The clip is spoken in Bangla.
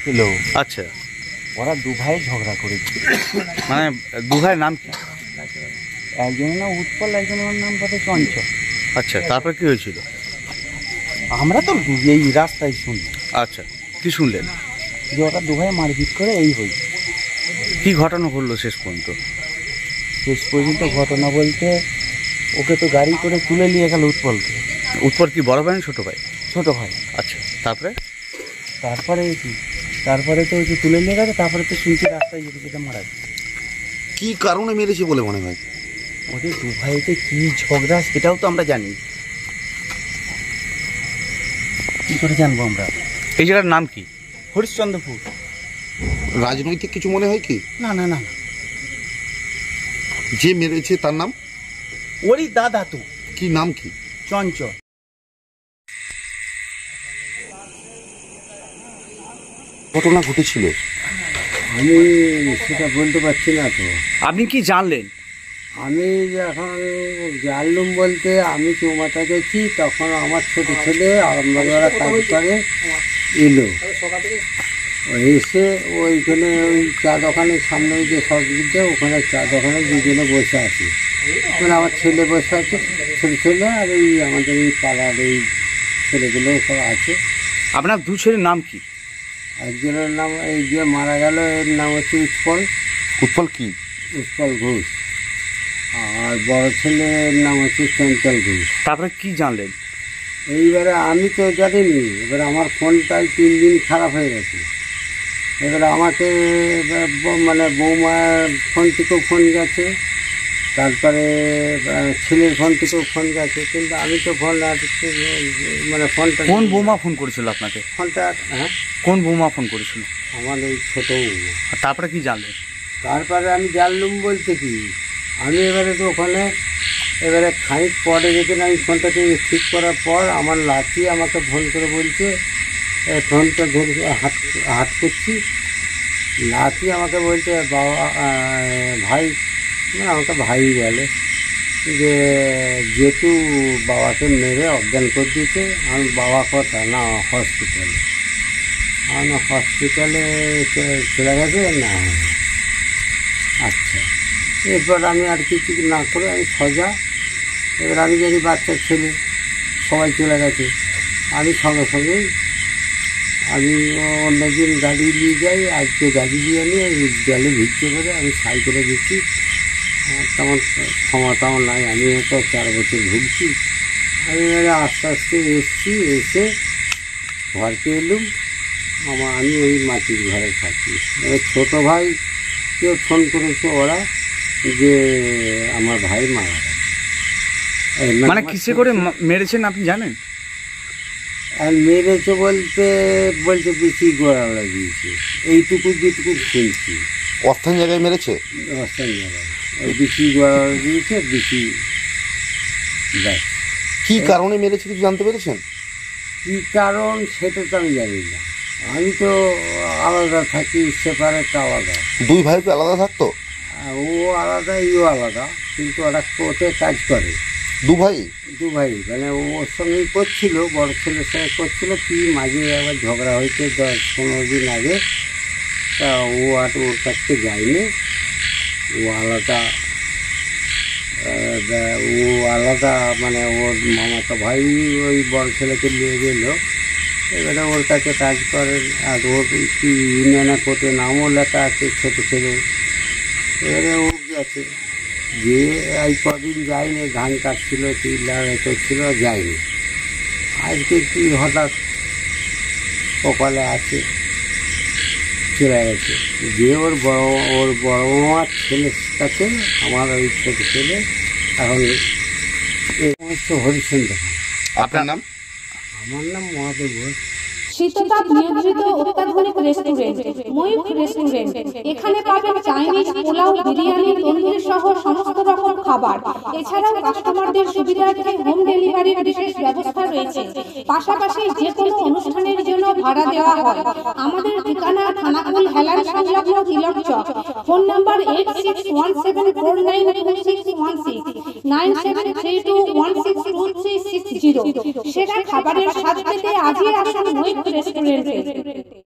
এসেছিল। আচ্ছা, ওরা দু ভাই ঝগড়া করেছে। মানে দু ভাইয়ের নাম কি? একজনের নাম উৎপল, একজনের নাম কত চঞ্চল। আচ্ছা, তারপর কি হয়েছিল? আমরা তো এই রাস্তায় শুনি আচ্ছা, কি শুনলেন? যে ওরা দু ভাই মারপিট করে এই হয়েছে। কি ঘটনা ঘটলো শেষ পর্যন্ত? শেষ পর্যন্ত ঘটনা বলতে ওকে তো গাড়ি করে তুলে নিয়ে গেল উৎপলকে। উৎপল কি বড় ভাই না ছোট ভাই? ছোট ভাই। আচ্ছা, তারপরে? তারপরে কি, তারপরে তো ওই যে তুলে নিয়ে গেছে, তারপরে তো শুনছি রাস্তায় যেতে যেতে মারা গেছে। কি কারণে মেরেছে বলে মনে হয়? ওদের দু ভাইতে কি ঝগড়া সেটাও তো আমরা জানি, কি করে জানবো আমরা? এই জায়গার নাম কি? হরিশ্চন্দ্রপুর। রাজনৈতিক কিছু মনে হয় কি? না না না, যে মেরেছে তার নাম? ওরই দাদা তো। কি নাম কি? চঞ্চল। ঘটনা ঘটেছিল আমি সেটা বলতে পারছি না তো। আপনি কি জানলেন? আমি এখন জানলুম বলতে আমি চৌমাথা গেছি, তখন আমার ছোট ছেলে আরামবাগেরা কাজ করে এলো। এসে ওইখানে ওই চা দোকানের সামনে যে সবজিতে ওখানে চা দোকানে দুজনে বসে আছে। মানে আমার ছেলে বসে আছে, ছোটো ছেলে, আর এই আমাদের এই পাড়ার এই ছেলেগুলো সব আছে। আপনার দু ছেলের নাম কি? একজনের নাম এই যে মারা গেল, এর নাম হচ্ছে উৎপল। উৎপল কি? উৎপল ঘোষ। আর বড় ছেলের নাম হচ্ছে চঞ্চল ঘোষ। তারপরে কি জানলেন? এইবারে আমি তো জানিনি, এবারে আমার ফোনটাই 3 দিন খারাপ হয়ে গেছে। এবারে আমাকে মানে বৌমার ফোন থেকেও ফোন গেছে, তারপরে ছেলের ফোন থেকেও ফোন গেছে, কিন্তু আমি তো ফোন মানে ফোনটা কোন বৌমা ফোন করেছিল আপনাকে? ফোনটা হ্যাঁ কোন বৌমা ফোন করেছিল? আমার এই ছোটো বৌমা। আর তারপরে কি জানলেন? তারপরে আমি জানলুম বলতে কি, আমি এবারে তো ওখানে এবারে খানিক পরে যেদিন আমি ফোনটাকে ঠিক করার পর আমার লাঠি আমাকে ফোন করে বলছে, ফোনটা ধরে হাত করছি, লাঠি আমাকে বলছে বাবা ভাই, মানে আমাকে ভাই বলে, যে যেহেতু বাবাকে মেরে অজ্ঞান করে দিয়েছে। আমি বাবা কথা না হসপিটালে, আমি হসপিটালে চলে গেছে না। আচ্ছা, এরপর আমি আর কিছু না করে আমি সজা। এবার আমি জানি বাচ্চার ছেলে, সবাই চলে গেছে, আমি সঙ্গে সঙ্গেই আমি অন্যদিন গাড়ি নিয়ে যাই, আজকে গাড়ি নিয়ে নিয়ে জলে ভিজতে করে আমি সাইকেলে গেছি। তেমন ক্ষমতা আমার নাই, আমি তো 4 বছর ভুগছি। আমি আস্তে আস্তে এসছি, এসে ঘরকে এলুম। আমি ওই মাটির ঘরে থাকি। ছোটো ভাই কেউ ফোন করেছে ওরা যে আমার ভাই মারা গেছে। মানে কিসে করে মেরেছেন আপনি জানেন? আর মেরেছে বলতে বলতে বেশি গোড়া লাগিয়েছে, এইটুকু যেটুকু শুনছি। অস্থায়ী জায়গায় মেরেছে? অস্থায়ী জায়গায় এই বেশি গোড়া লাগিয়েছে, বেশি ব্যাস। কি কারণে মেরেছে কিছু জানতে পেরেছেন? কী কারণ সেটা তো আমি জানি না, আমি তো আলাদা থাকি, সেপারেট আলাদা। দুই ভাই কি আলাদা থাকতো? ও আলাদা, ইও আলাদা, কিন্তু ওরা কোর্টে কাজ করে। দু ভাই? দু ভাই, মানে ওর সঙ্গেই করছিল, বড় ছেলের সঙ্গে করছিল। কি মাঝে আবার ঝগড়া হয়েছে 10-15 দিন আগে, তা ও আর ওর কাছকে যায়নি। ও আলাদা, ও আলাদা, মানে ওর মামাতো ভাই ওই বড় ছেলেকে নিয়ে গেল। এবারে ওর কাছে কাজ করে, আর ওর কি ইউনিয়নে কোর্টে নামও লেখা আছে ছোটো ছেলে। এবারে ও গেছে, যে এই কদিন যায়নি, ধান কাটছিল, লাগাই করছিল, যায়নি। আজকে কি হঠাৎ কপালে আছে, চলে গেছে। যে ওর বড় মামার ছেলের কাছে আমার ওই ছোটো ছেলে এখন হচ্ছে হরিশ্চন্দ্র। আপনার নাম? আমার নাম মহাদেব ঘোষ। শীততাপ নিয়ন্ত্রিত অত্যাধুনিক রেস্টুরেন্ট ময়ূখ রেস্টুরেন্ট। এখানে পাবেন চাইনিজ, পোলাও, বিরিয়ানি, তন্দুরি সহ সমস্ত রকম খাবার। এছাড়াও কাস্টমারদের সুবিধার্থে হোম ডেলিভারির বিশেষ ব্যবস্থা রয়েছে। পাশাপাশি যে কোনো অনুষ্ঠানের জন্য ভাড়া দেওয়া হয়। আমাদের ঠিকানা থানাকুল হেলান সংলগ্ন তিলক চক। Phone number 8617492616 9732162360। সেরা খাবারের স্বাদ পেতে আজই আসুন ময়ূখ রেস্টুরেন্টে।